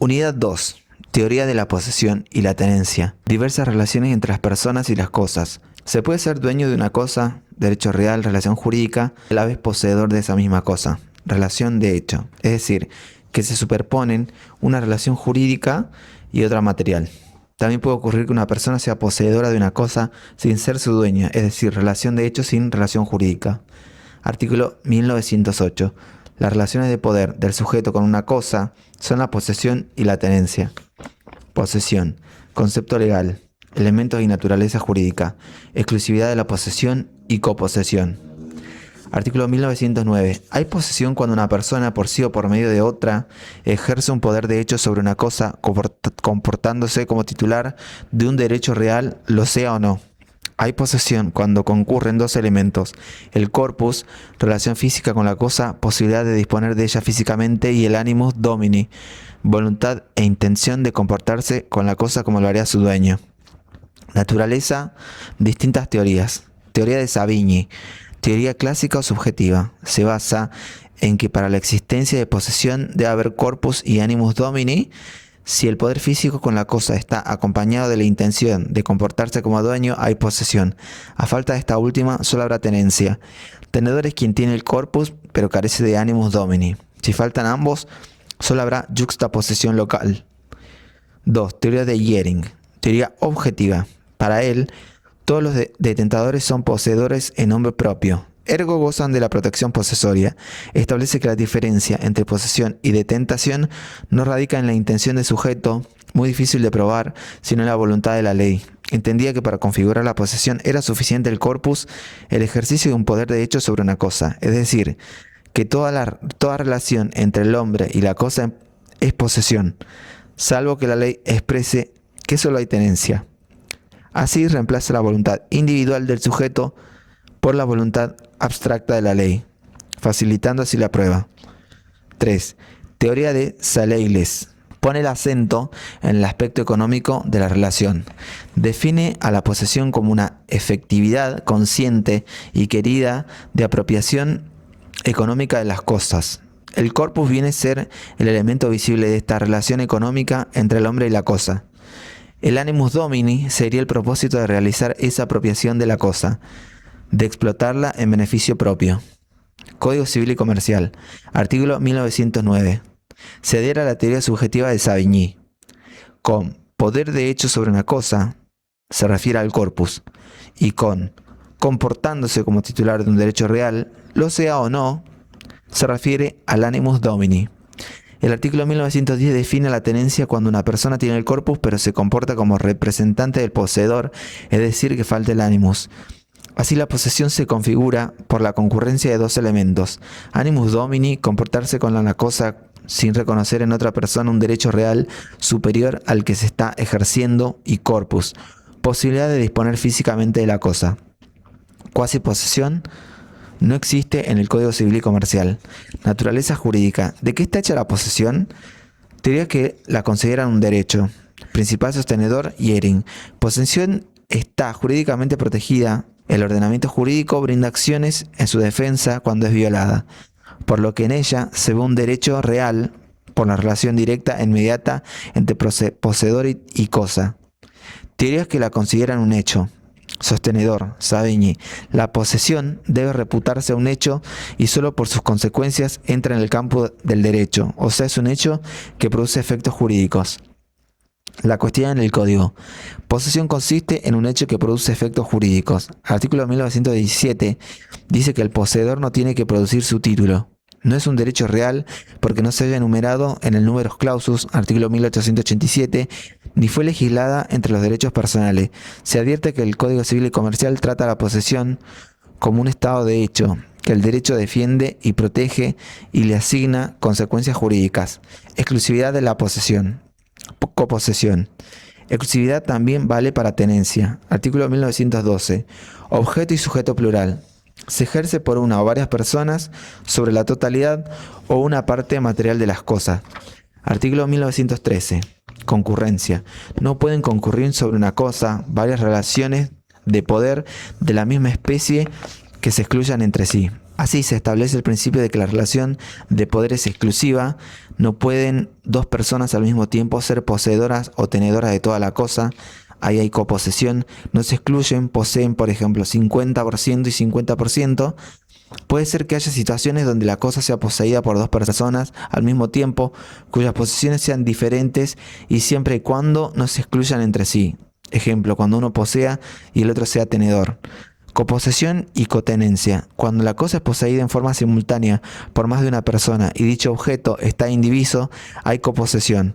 Unidad 2. Teoría de la posesión y la tenencia. Diversas relaciones entre las personas y las cosas. Se puede ser dueño de una cosa, derecho real, relación jurídica, a la vez poseedor de esa misma cosa, relación de hecho. Es decir, que se superponen una relación jurídica y otra material. También puede ocurrir que una persona sea poseedora de una cosa sin ser su dueña, es decir, relación de hecho sin relación jurídica. Artículo 1908. Las relaciones de poder del sujeto con una cosa son la posesión y la tenencia. Posesión. Concepto legal. Elementos y naturaleza jurídica. Exclusividad de la posesión y coposesión. Artículo 1909. Hay posesión cuando una persona, por sí o por medio de otra, ejerce un poder de hecho sobre una cosa, comportándose como titular de un derecho real, lo sea o no. Hay posesión cuando concurren dos elementos: el corpus, relación física con la cosa, posibilidad de disponer de ella físicamente, y el animus domini, voluntad e intención de comportarse con la cosa como lo haría su dueño. Naturaleza, distintas teorías. Teoría de Savigny. Teoría clásica o subjetiva. Se basa en que para la existencia de posesión debe haber corpus y animus domini. Si el poder físico con la cosa está acompañado de la intención de comportarse como dueño, hay posesión. A falta de esta última, solo habrá tenencia. Tenedor es quien tiene el corpus, pero carece de animus domini. Si faltan ambos, solo habrá yuxtaposesión local. 2. Teoría de Jhering. Teoría objetiva. Para él, todos los detentadores son poseedores en nombre propio. Ergo gozan de la protección posesoria. Establece que la diferencia entre posesión y detentación no radica en la intención del sujeto, muy difícil de probar, sino en la voluntad de la ley. Entendía que para configurar la posesión era suficiente el corpus, el ejercicio de un poder de hecho sobre una cosa. Es decir, que toda relación entre el hombre y la cosa es posesión, salvo que la ley exprese que solo hay tenencia. Así reemplaza la voluntad individual del sujeto por la voluntad abstracta de la ley, facilitando así la prueba. 3. Teoría de Saleiles. Pone el acento en el aspecto económico de la relación. Define a la posesión como una efectividad consciente y querida de apropiación económica de las cosas. El corpus viene a ser el elemento visible de esta relación económica entre el hombre y la cosa. El animus domini sería el propósito de realizar esa apropiación de la cosa, de explotarla en beneficio propio. Código Civil y Comercial. Artículo 1909. Ceder a la teoría subjetiva de Savigny. Con poder de hecho sobre una cosa se refiere al corpus, y con comportándose como titular de un derecho real, lo sea o no, se refiere al animus domini. El artículo 1910 define la tenencia cuando una persona tiene el corpus pero se comporta como representante del poseedor, es decir, que falta el animus. Así la posesión se configura por la concurrencia de dos elementos: animus domini, comportarse con la cosa sin reconocer en otra persona un derecho real superior al que se está ejerciendo, y corpus, posibilidad de disponer físicamente de la cosa. Cuasi posesión no existe en el Código Civil y Comercial. Naturaleza jurídica. ¿De qué está hecha la posesión? Teoría que la consideran un derecho. Principal sostenedor, Jhering. Posesión está jurídicamente protegida. El ordenamiento jurídico brinda acciones en su defensa cuando es violada, por lo que en ella se ve un derecho real por la relación directa e inmediata entre poseedor y cosa. Teorías que la consideran un hecho. Sostenedor, Savigny. La posesión debe reputarse un hecho y solo por sus consecuencias entra en el campo del derecho, o sea, es un hecho que produce efectos jurídicos. La cuestión en el Código. Posesión consiste en un hecho que produce efectos jurídicos. Artículo 1917 dice que el poseedor no tiene que producir su título. No es un derecho real porque no se haya enumerado en el numerus clausus, artículo 1887, ni fue legislada entre los derechos personales. Se advierte que el Código Civil y Comercial trata la posesión como un estado de hecho, que el derecho defiende y protege y le asigna consecuencias jurídicas. Exclusividad de la posesión. Coposesión. Exclusividad también vale para tenencia. Artículo 1912. Objeto y sujeto plural. Se ejerce por una o varias personas sobre la totalidad o una parte material de las cosas. Artículo 1913. Concurrencia. No pueden concurrir sobre una cosa varias relaciones de poder de la misma especie que se excluyan entre sí. Así se establece el principio de que la relación de poder es exclusiva. No pueden dos personas al mismo tiempo ser poseedoras o tenedoras de toda la cosa. Ahí hay coposesión. No se excluyen, poseen por ejemplo 50% y 50%. Puede ser que haya situaciones donde la cosa sea poseída por dos personas al mismo tiempo, cuyas posesiones sean diferentes y siempre y cuando no se excluyan entre sí. Ejemplo, cuando uno posea y el otro sea tenedor. Coposesión y cotenencia. Cuando la cosa es poseída en forma simultánea por más de una persona y dicho objeto está indiviso, hay coposesión.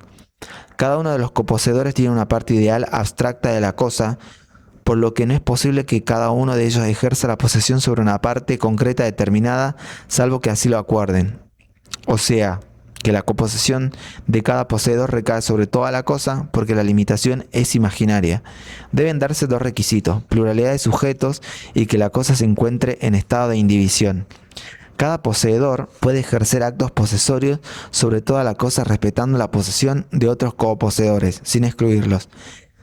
Cada uno de los coposeedores tiene una parte ideal abstracta de la cosa, por lo que no es posible que cada uno de ellos ejerza la posesión sobre una parte concreta determinada, salvo que así lo acuerden. O sea, que la coposesión de cada poseedor recae sobre toda la cosa porque la limitación es imaginaria. Deben darse dos requisitos: pluralidad de sujetos y que la cosa se encuentre en estado de indivisión. Cada poseedor puede ejercer actos posesorios sobre toda la cosa respetando la posesión de otros coposeedores, sin excluirlos.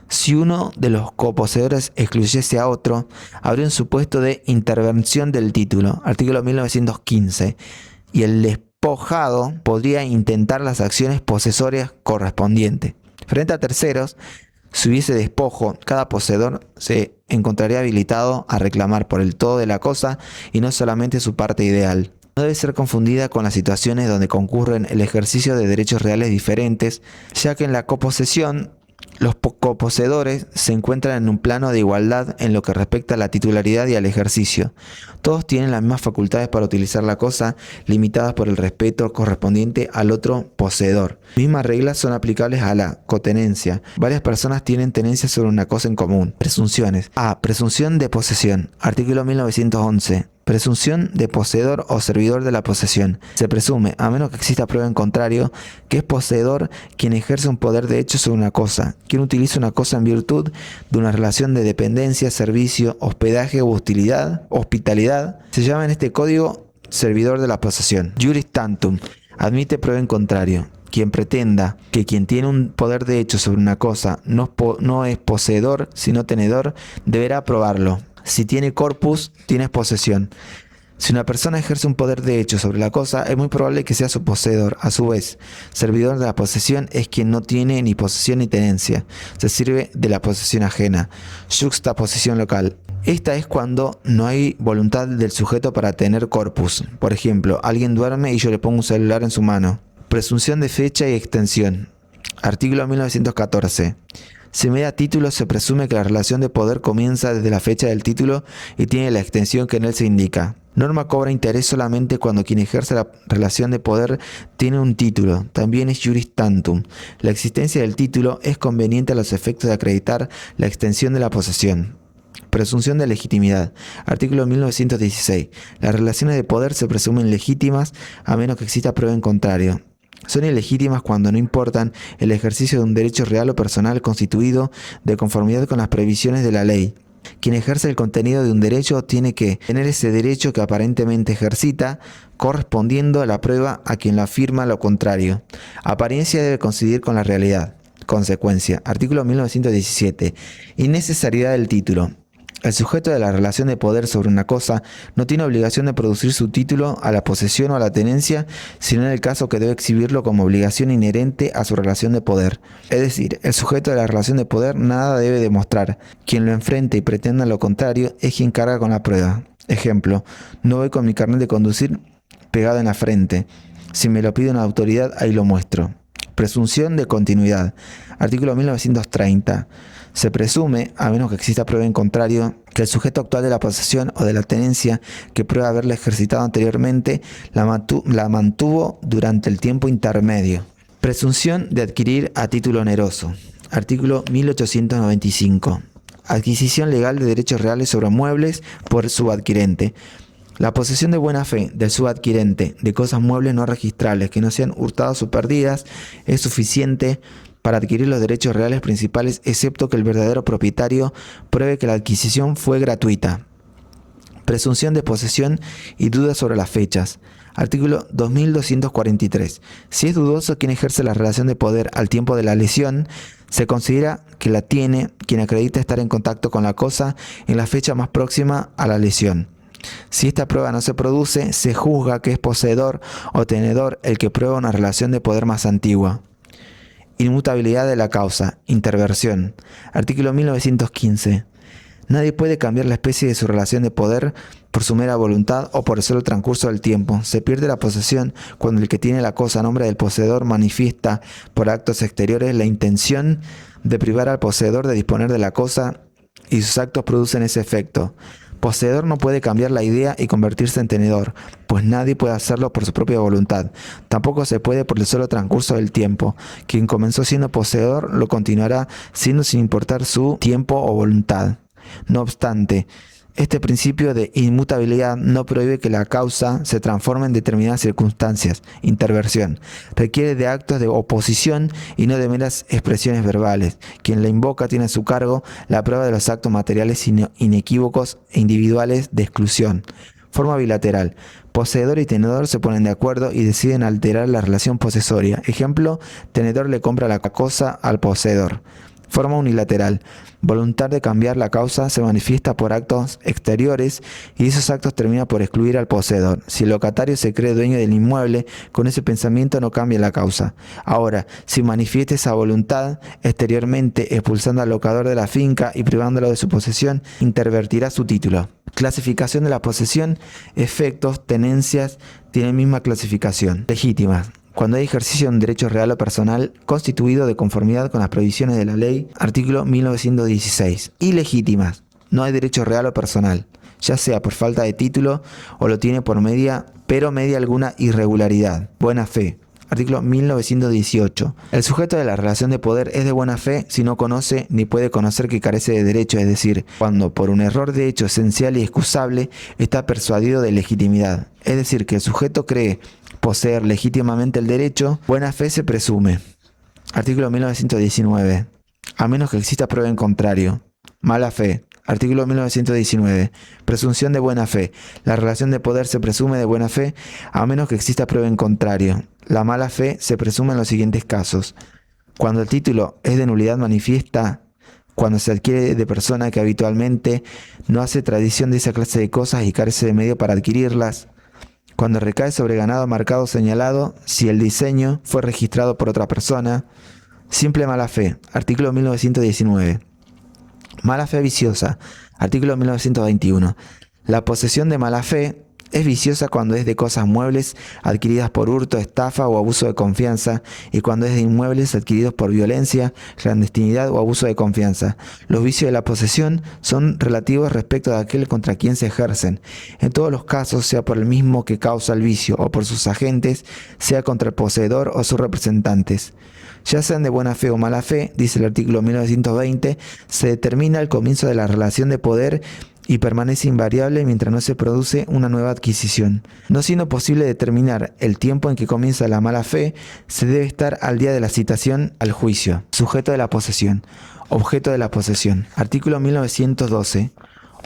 Si uno de los coposeedores excluyese a otro, habría un supuesto de intervención del título, artículo 1915, y el despojado podría intentar las acciones posesorias correspondientes. Frente a terceros, si hubiese despojo, cada poseedor se encontraría habilitado a reclamar por el todo de la cosa y no solamente su parte ideal. No debe ser confundida con las situaciones donde concurren el ejercicio de derechos reales diferentes, ya que en la coposesión los coposeedores se encuentran en un plano de igualdad en lo que respecta a la titularidad y al ejercicio. Todos tienen las mismas facultades para utilizar la cosa, limitadas por el respeto correspondiente al otro poseedor. Mismas reglas son aplicables a la cotenencia. Varias personas tienen tenencia sobre una cosa en común. Presunciones. A. Presunción de posesión. Artículo 1911. Presunción de poseedor o servidor de la posesión. Se presume, a menos que exista prueba en contrario, que es poseedor quien ejerce un poder de hecho sobre una cosa, quien utiliza una cosa en virtud de una relación de dependencia, servicio, hospedaje o hospitalidad. Se llama en este código servidor de la posesión. Juris tantum. Admite prueba en contrario. Quien pretenda que quien tiene un poder de hecho sobre una cosa no es poseedor, sino tenedor, deberá probarlo. Si tiene corpus, tienes posesión. Si una persona ejerce un poder de hecho sobre la cosa, es muy probable que sea su poseedor. A su vez, servidor de la posesión es quien no tiene ni posesión ni tenencia. Se sirve de la posesión ajena. Juxtaposición local. Esta es cuando no hay voluntad del sujeto para tener corpus. Por ejemplo, alguien duerme y yo le pongo un celular en su mano. Presunción de fecha y extensión. Artículo 1914. Si me da título, se presume que la relación de poder comienza desde la fecha del título y tiene la extensión que en él se indica. Norma cobra interés solamente cuando quien ejerce la relación de poder tiene un título. También es juris tantum. La existencia del título es conveniente a los efectos de acreditar la extensión de la posesión. Presunción de legitimidad. Artículo 1916. Las relaciones de poder se presumen legítimas a menos que exista prueba en contrario. Son ilegítimas cuando no importan el ejercicio de un derecho real o personal constituido de conformidad con las previsiones de la ley. Quien ejerce el contenido de un derecho tiene que tener ese derecho que aparentemente ejercita, correspondiendo a la prueba a quien lo afirma lo contrario. Apariencia debe coincidir con la realidad. Consecuencia. Artículo 1917. Innecesariedad del título. El sujeto de la relación de poder sobre una cosa no tiene obligación de producir su título a la posesión o a la tenencia, sino en el caso que debe exhibirlo como obligación inherente a su relación de poder. Es decir, el sujeto de la relación de poder nada debe demostrar. Quien lo enfrente y pretenda lo contrario es quien carga con la prueba. Ejemplo, no voy con mi carnet de conducir pegado en la frente. Si me lo pide una autoridad, ahí lo muestro. Presunción de continuidad. Artículo 1930. Se presume, a menos que exista prueba en contrario, que el sujeto actual de la posesión o de la tenencia que prueba haberla ejercitado anteriormente la mantuvo durante el tiempo intermedio. Presunción de adquirir a título oneroso. Artículo 1895. Adquisición legal de derechos reales sobre muebles por subadquirente. La posesión de buena fe del subadquirente de cosas muebles no registrables que no sean hurtadas o perdidas es suficiente para adquirir los derechos reales principales, excepto que el verdadero propietario pruebe que la adquisición fue gratuita. Presunción de posesión y dudas sobre las fechas. Artículo 2243. Si es dudoso quien ejerce la relación de poder al tiempo de la lesión, se considera que la tiene quien acredita estar en contacto con la cosa en la fecha más próxima a la lesión. Si esta prueba no se produce, se juzga que es poseedor o tenedor el que prueba una relación de poder más antigua. Inmutabilidad de la causa. Interversión. Artículo 1915. Nadie puede cambiar la especie de su relación de poder por su mera voluntad o por el solo transcurso del tiempo. Se pierde la posesión cuando el que tiene la cosa a nombre del poseedor manifiesta por actos exteriores la intención de privar al poseedor de disponer de la cosa y sus actos producen ese efecto. Poseedor no puede cambiar la idea y convertirse en tenedor, pues nadie puede hacerlo por su propia voluntad. Tampoco se puede por el solo transcurso del tiempo. Quien comenzó siendo poseedor lo continuará siendo sin importar su tiempo o voluntad. No obstante, este principio de inmutabilidad no prohíbe que la causa se transforme en determinadas circunstancias. Interversión. Requiere de actos de oposición y no de meras expresiones verbales. Quien la invoca tiene a su cargo la prueba de los actos materiales inequívocos e individuales de exclusión. Forma bilateral. Poseedor y tenedor se ponen de acuerdo y deciden alterar la relación posesoria. Ejemplo, tenedor le compra la cosa al poseedor. Forma unilateral. Voluntad de cambiar la causa se manifiesta por actos exteriores y esos actos terminan por excluir al poseedor. Si el locatario se cree dueño del inmueble, con ese pensamiento no cambia la causa. Ahora, si manifiesta esa voluntad exteriormente, expulsando al locador de la finca y privándolo de su posesión, intervertirá su título. Clasificación de la posesión. Efectos, tenencias, tienen misma clasificación. Legítimas. Cuando hay ejercicio de un derecho real o personal constituido de conformidad con las provisiones de la ley, artículo 1916. Ilegítimas. No hay derecho real o personal, ya sea por falta de título o lo tiene por media alguna irregularidad. Buena fe. Artículo 1918. El sujeto de la relación de poder es de buena fe si no conoce ni puede conocer que carece de derecho, es decir, cuando por un error de hecho esencial y excusable está persuadido de legitimidad. Es decir, que el sujeto cree poseer legítimamente el derecho, buena fe se presume. Artículo 1919. A menos que exista prueba en contrario. Mala fe. Artículo 1919. Presunción de buena fe. La relación de poder se presume de buena fe a menos que exista prueba en contrario. La mala fe se presume en los siguientes casos. Cuando el título es de nulidad manifiesta, cuando se adquiere de persona que habitualmente no hace tradición de esa clase de cosas y carece de medio para adquirirlas, cuando recae sobre ganado marcado o señalado, si el diseño fue registrado por otra persona. Simple mala fe. Artículo 1919. Mala fe viciosa. Artículo 1921. La posesión de mala fe es viciosa cuando es de cosas muebles adquiridas por hurto, estafa o abuso de confianza, y cuando es de inmuebles adquiridos por violencia, clandestinidad o abuso de confianza. Los vicios de la posesión son relativos respecto de aquel contra quien se ejercen. En todos los casos, sea por el mismo que causa el vicio o por sus agentes, sea contra el poseedor o sus representantes. Ya sean de buena fe o mala fe, dice el artículo 1920, se determina el comienzo de la relación de poder y permanece invariable mientras no se produce una nueva adquisición. No siendo posible determinar el tiempo en que comienza la mala fe, se debe estar al día de la citación al juicio. Sujeto de la posesión. Objeto de la posesión. Artículo 1912.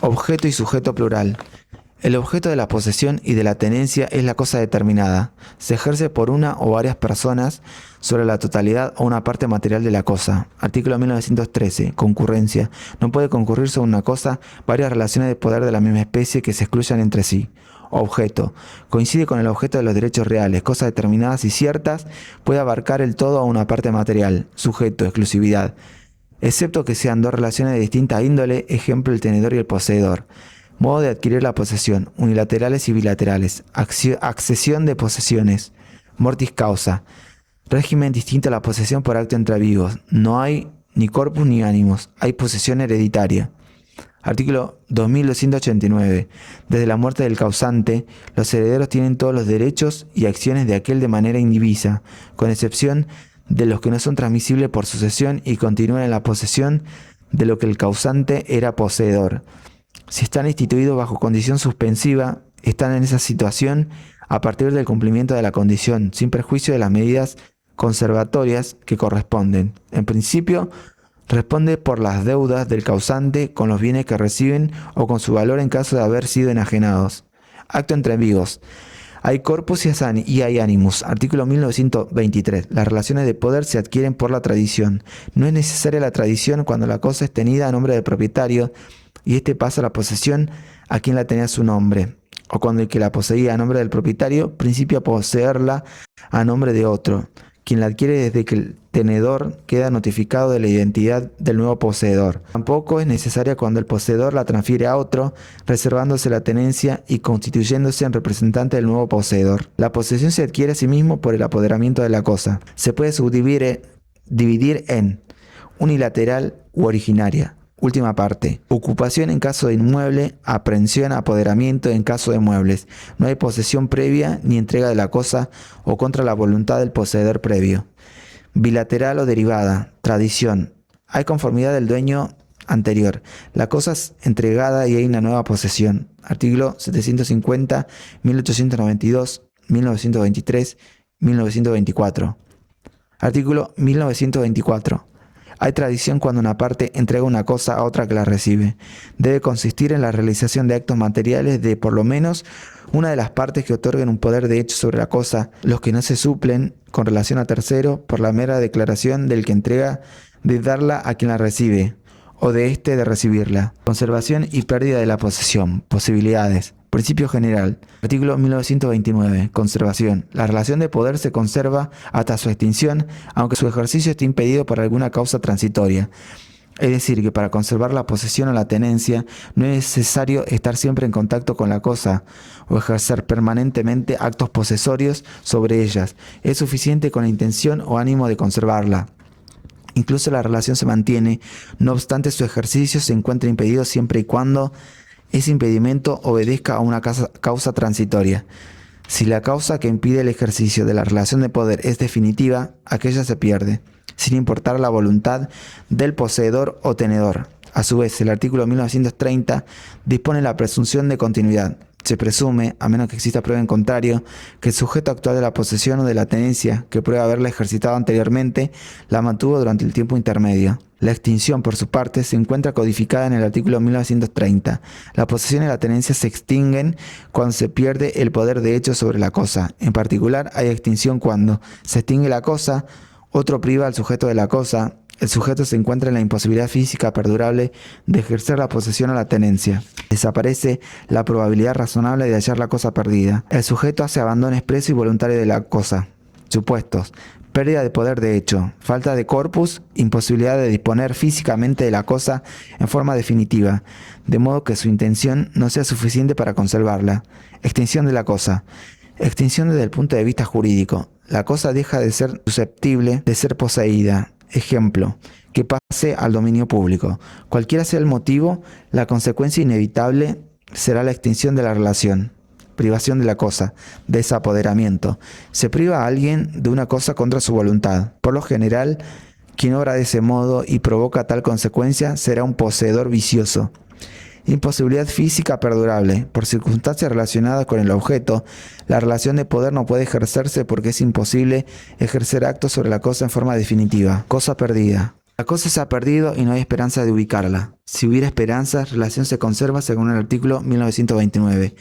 Objeto y sujeto plural. El objeto de la posesión y de la tenencia es la cosa determinada. Se ejerce por una o varias personas sobre la totalidad o una parte material de la cosa. Artículo 1913. Concurrencia. No puede concurrir sobre una cosa varias relaciones de poder de la misma especie que se excluyan entre sí. Objeto. Coincide con el objeto de los derechos reales. Cosas determinadas y ciertas. Puede abarcar el todo o una parte material. Sujeto. Exclusividad. Excepto que sean dos relaciones de distinta índole, ejemplo el tenedor y el poseedor. Modo de adquirir la posesión, unilaterales y bilaterales. Accesión de posesiones. Mortis causa. Régimen distinto a la posesión por acto entre vivos. No hay ni corpus ni ánimos. Hay posesión hereditaria. Artículo 2289. Desde la muerte del causante, los herederos tienen todos los derechos y acciones de aquel de manera indivisa, con excepción de los que no son transmisibles por sucesión y continúan en la posesión de lo que el causante era poseedor. Si están instituidos bajo condición suspensiva, están en esa situación a partir del cumplimiento de la condición, sin perjuicio de las medidas conservatorias que corresponden. En principio, responde por las deudas del causante con los bienes que reciben o con su valor en caso de haber sido enajenados. Acto entre vivos. Hay corpus y hay animus. Artículo 1923. Las relaciones de poder se adquieren por la tradición. No es necesaria la tradición cuando la cosa es tenida a nombre del propietario y éste pasa la posesión a quien la tenía a su nombre, o cuando el que la poseía a nombre del propietario principia a poseerla a nombre de otro, quien la adquiere desde que el tenedor queda notificado de la identidad del nuevo poseedor. Tampoco es necesaria cuando el poseedor la transfiere a otro, reservándose la tenencia y constituyéndose en representante del nuevo poseedor. La posesión se adquiere a sí mismo por el apoderamiento de la cosa. Se puede dividir en unilateral u originaria. Última parte. Ocupación en caso de inmueble, aprehensión, apoderamiento en caso de muebles. No hay posesión previa ni entrega de la cosa o contra la voluntad del poseedor previo. Bilateral o derivada. Tradición. Hay conformidad del dueño anterior. La cosa es entregada y hay una nueva posesión. Artículo 750, 1892, 1923, 1924. Artículo 1924. Hay tradición cuando una parte entrega una cosa a otra que la recibe. Debe consistir en la realización de actos materiales de por lo menos una de las partes que otorguen un poder de hecho sobre la cosa, los que no se suplen con relación a tercero por la mera declaración del que entrega de darla a quien la recibe, o de éste de recibirla. Conservación y pérdida de la posesión. Posibilidades. Principio general. Artículo 1929. Conservación. La relación de poder se conserva hasta su extinción, aunque su ejercicio esté impedido por alguna causa transitoria. Es decir, que para conservar la posesión o la tenencia no es necesario estar siempre en contacto con la cosa o ejercer permanentemente actos posesorios sobre ellas. Es suficiente con la intención o ánimo de conservarla. Incluso la relación se mantiene, no obstante su ejercicio se encuentra impedido siempre y cuando ese impedimento obedezca a una causa transitoria. Si la causa que impide el ejercicio de la relación de poder es definitiva, aquella se pierde, sin importar la voluntad del poseedor o tenedor. A su vez, el artículo 1930 dispone la presunción de continuidad. Se presume, a menos que exista prueba en contrario, que el sujeto actual de la posesión o de la tenencia, que prueba haberla ejercitado anteriormente, la mantuvo durante el tiempo intermedio. La extinción, por su parte, se encuentra codificada en el artículo 1930. La posesión y la tenencia se extinguen cuando se pierde el poder de hecho sobre la cosa. En particular, hay extinción cuando se extingue la cosa, otro priva al sujeto de la cosa, el sujeto se encuentra en la imposibilidad física perdurable de ejercer la posesión o la tenencia. Desaparece la probabilidad razonable de hallar la cosa perdida. El sujeto hace abandono expreso y voluntario de la cosa. Supuestos: pérdida de poder de hecho, falta de corpus, imposibilidad de disponer físicamente de la cosa en forma definitiva, de modo que su intención no sea suficiente para conservarla. Extinción de la cosa. Extinción desde el punto de vista jurídico. La cosa deja de ser susceptible de ser poseída. Ejemplo: que pase al dominio público. Cualquiera sea el motivo, la consecuencia inevitable será la extinción de la relación. Privación de la cosa. Desapoderamiento. Se priva a alguien de una cosa contra su voluntad. Por lo general, quien obra de ese modo y provoca tal consecuencia será un poseedor vicioso. Imposibilidad física perdurable. Por circunstancias relacionadas con el objeto, la relación de poder no puede ejercerse porque es imposible ejercer actos sobre la cosa en forma definitiva. Cosa perdida. La cosa se ha perdido y no hay esperanza de ubicarla. Si hubiera esperanza, relación se conserva según el artículo 1929.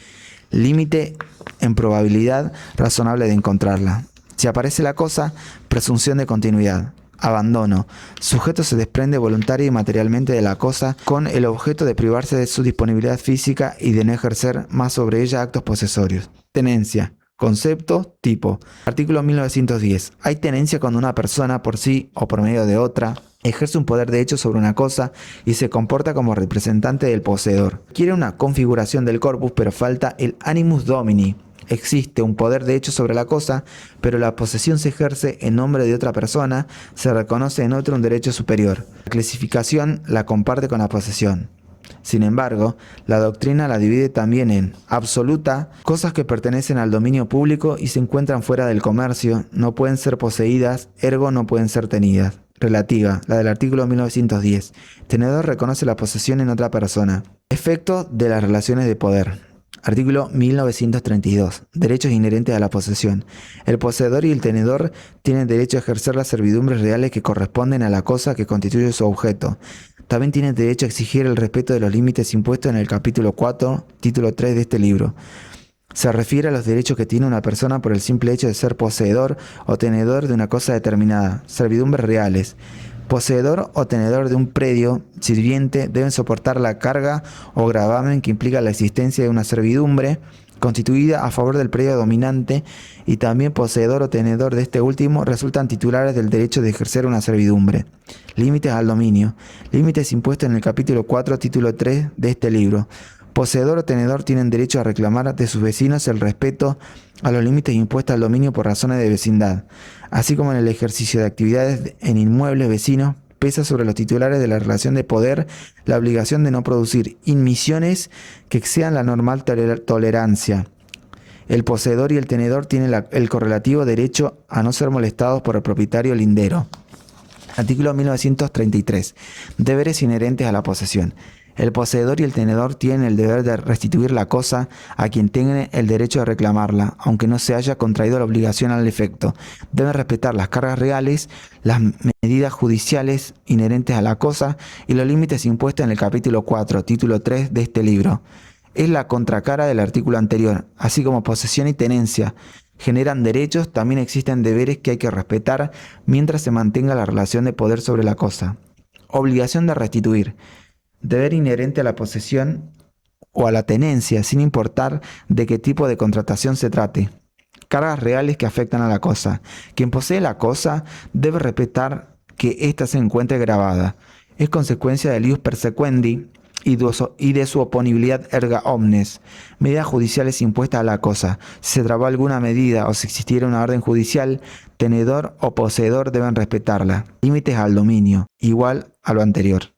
Límite en probabilidad razonable de encontrarla. Si aparece la cosa, presunción de continuidad. Abandono. Sujeto se desprende voluntaria y materialmente de la cosa con el objeto de privarse de su disponibilidad física y de no ejercer más sobre ella actos posesorios. Tenencia. Concepto, tipo. Artículo 1910. Hay tenencia cuando una persona, por sí o por medio de otra, ejerce un poder de hecho sobre una cosa y se comporta como representante del poseedor. Quiere una configuración del corpus, pero falta el animus domini. Existe un poder de hecho sobre la cosa, pero la posesión se ejerce en nombre de otra persona, se reconoce en otro un derecho superior. La clasificación la comparte con la posesión. Sin embargo, la doctrina la divide también en absoluta, cosas que pertenecen al dominio público y se encuentran fuera del comercio, no pueden ser poseídas, ergo no pueden ser tenidas. Relativa, la del artículo 1910. Tenedor reconoce la posesión en otra persona. Efecto de las relaciones de poder. Artículo 1932. Derechos inherentes a la posesión. El poseedor y el tenedor tienen derecho a ejercer las servidumbres reales que corresponden a la cosa que constituye su objeto. También tienen derecho a exigir el respeto de los límites impuestos en el capítulo 4, título 3 de este libro. Se refiere a los derechos que tiene una persona por el simple hecho de ser poseedor o tenedor de una cosa determinada, servidumbres reales, Poseedor o tenedor de un predio sirviente deben soportar la carga o gravamen que implica la existencia de una servidumbre constituida a favor del predio dominante, y también poseedor o tenedor de este último resultan titulares del derecho de ejercer una servidumbre. Límites al dominio. Límites impuestos en el capítulo 4, título 3 de este libro. Poseedor o tenedor tienen derecho a reclamar de sus vecinos el respeto a los límites impuestos al dominio por razones de vecindad, así como en el ejercicio de actividades en inmuebles vecinos. Pesa sobre los titulares de la relación de poder la obligación de no producir inmisiones que excedan la normal tolerancia. El poseedor y el tenedor tienen el correlativo derecho a no ser molestados por el propietario lindero. Artículo 1933. Deberes inherentes a la posesión. El poseedor y el tenedor tienen el deber de restituir la cosa a quien tenga el derecho de reclamarla, aunque no se haya contraído la obligación al efecto. Deben respetar las cargas reales, las medidas judiciales inherentes a la cosa y los límites impuestos en el capítulo 4, título 3 de este libro. Es la contracara del artículo anterior. Así como posesión y tenencia generan derechos, también existen deberes que hay que respetar mientras se mantenga la relación de poder sobre la cosa. Obligación de restituir. Deber inherente a la posesión o a la tenencia, sin importar de qué tipo de contratación se trate. Cargas reales que afectan a la cosa. Quien posee la cosa debe respetar que ésta se encuentre grabada. Es consecuencia del ius persequendi y de su oponibilidad erga omnes. Medidas judiciales impuestas a la cosa. Si se trabó alguna medida o si existiera una orden judicial, tenedor o poseedor deben respetarla. Límites al dominio, igual a lo anterior.